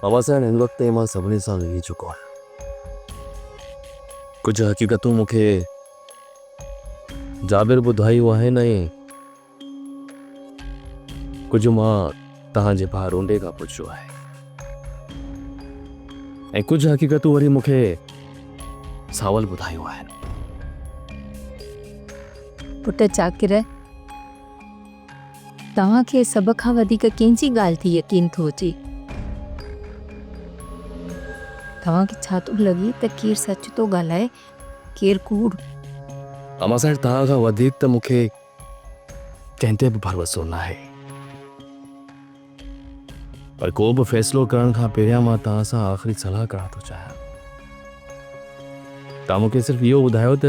बाबा साहब हिन वक़्त मां सभिनी सां विही चुको आहियां। कुछ हक़ीक़तूं मूंखे जाबिर ॿुधायूं आहिनि ऐं कुछ मां तव्हांजे भाउ रोंडे खां पुछियो आहे ऐं कुछ हक़ीक़तूं वरी मूंखे सावल ॿुधायूं आहिनि। पुट चाकिर, तव्हांखे सभ खां वधीक कंहिंजी ॻाल्हि थी यकीन थो अचे? तव्हांखे छा थो लॻे त केरु सच थो ॻाल्हाए, केरु कूड़? अमा साहिब, तव्हां खां वधीक त मूंखे कंहिं ते बि भरोसो न आहे, पर को बि फ़ैसिलो करण खां पहिरियां मां तव्हां सां आख़िरी सलाह करणु थो चाहियां। तव्हां मूंखे सिर्फ़ु इहो ॿुधायो त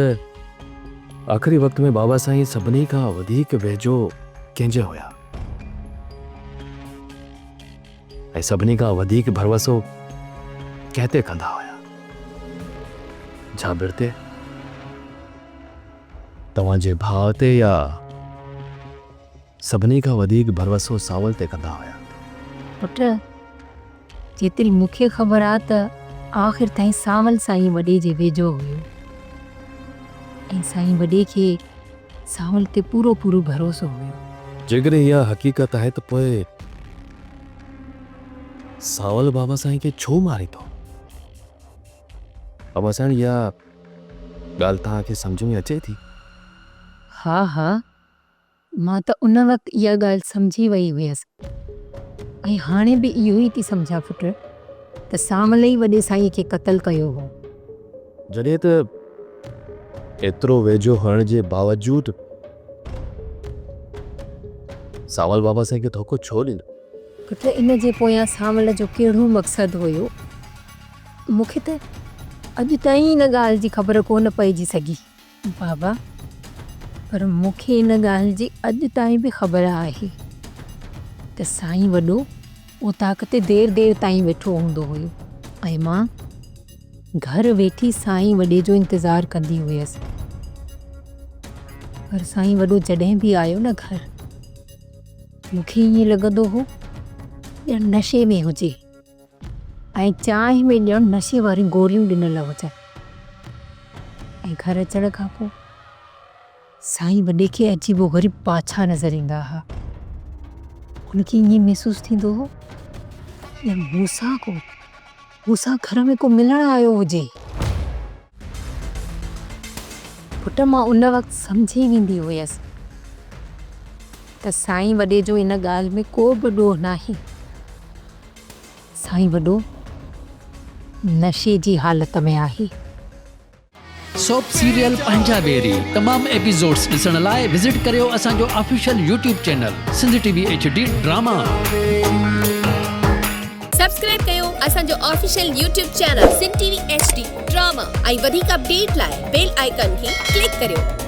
आख़िरी वक़्त में बाबा साईं सभिनी खां वधीक वेझो कंहिंजे हुया ऐं सभिनी खां वधीक भरोसो कंहिं ते कंदा हुया? जाबिर ते, तव्हांजे भाउ ते, या सभिनी खां वधीक भरोसो सावल ते कंदा हुया? पुट, जेतिरी मूंखे ख़बर आहे त आख़िर ताईं सावल साईं वॾे जे वेझो हुयो ऐं साईं वॾे खे सावल ते पूरो पूरो भरोसो हुयो। जेकर इहा हक़ीक़त आहे त पोइ सावल बाबा साईं खे छो मारींदो? बाबा साईं, इहा ॻाल्हि तव्हांखे सम्झ में अचे थी? हा हा, मां त उन वक़्तु इहा ॻाल्हि सम्झी वई हुयसि ऐं हाणे बि इहो ई थी सम्झां पुट त सावल ई वॾे साईं खे क़तल कयो हो। जॾहिं त एतिरो वेझो हुअण जे बावजूदि सावल बाबा साईं खे धोखो छो ॾिनो? पुट, इन जे पोयां सावल जो कहिड़ो मक़सदु हुयो, मूंखे त अॼु ताईं इन ॻाल्हि जी ख़बर कोन पइजी सघी बाबा, पर मूंखे इन ॻाल्हि जी अॼु ताईं बि ख़बर आहे त साईं वॾो उताक ते देर ताईं वेठो हूंदो हुयो ऐं मां घर वेठी साईं वॾे जो इंतज़ारु कंदी हुयसि। पर साईं वॾो जॾहिं बि आयो न घर, मूंखे ईअं लॻंदो हो ॼण नशे में हुजे ऐं चांहि में ॼण नशे वारी गोरियूं ॾिनल हुजनि। ऐं घर अचण खां पोइ साईं वॾे खे अजीबो ग़रीब पाछा नज़र ईंदा हुआ। उनखे ईअं महसूसु थींदो हो ॼण मूंसां घर में को मिलण आयो हुजे। पुट, मां उन वक़्तु सम्झी वेंदी हुयसि त साईं वॾे जो इन ॻाल्हि में को बि ॾोह नाहे। साईं वॾो नशे जी हालत में आहे। सोप सीरियल पंजाबेरी तमाम एपिसोड्स ॾिसण लाइ विज़िट करियो असांजो official YouTube channel Sindh TV HD drama. Subscribe कयो असांजो official YouTube channel Sindh TV HD drama ऐं वधीक अपडेट लाइ बेल आइकन खे क्लिक करियो।